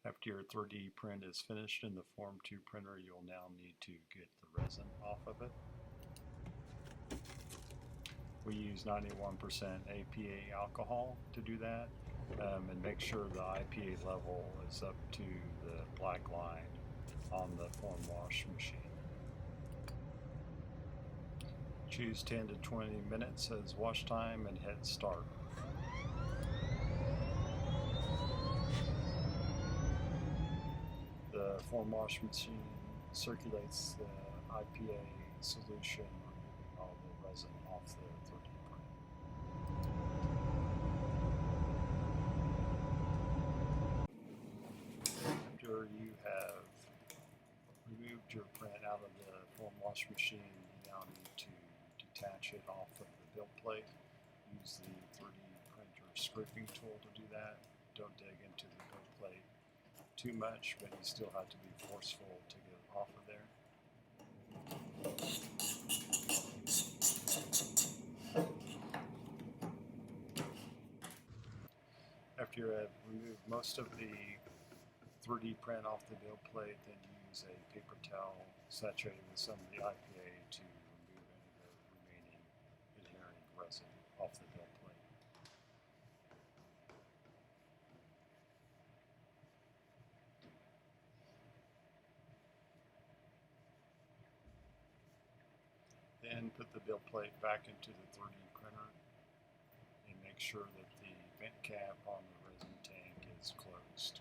After your 3D print is finished in the Form 2 printer, you'll now need to get the resin off of it. We use 91% APA alcohol to do that, and make sure the IPA level is up to the black line on the foam wash machine. Choose 10 to 20 minutes as wash time and hit start. The foam wash machine circulates the IPA solution, removing all the resin off the 3D print. After you have removed your print out of the foam wash machine, you now need to detach it off of the build plate. Use the 3D printer scraping tool to do that. Don't dig into the build plate too much, but you still have to be forceful to get it off of there. After you have removed most of the 3D print off the build plate, then use a paper towel saturated with some of the IPA to remove any of the remaining adhering resin off the build plate. Then put the build plate back into the 3D printer and make sure that the vent cap on the resin tank is closed.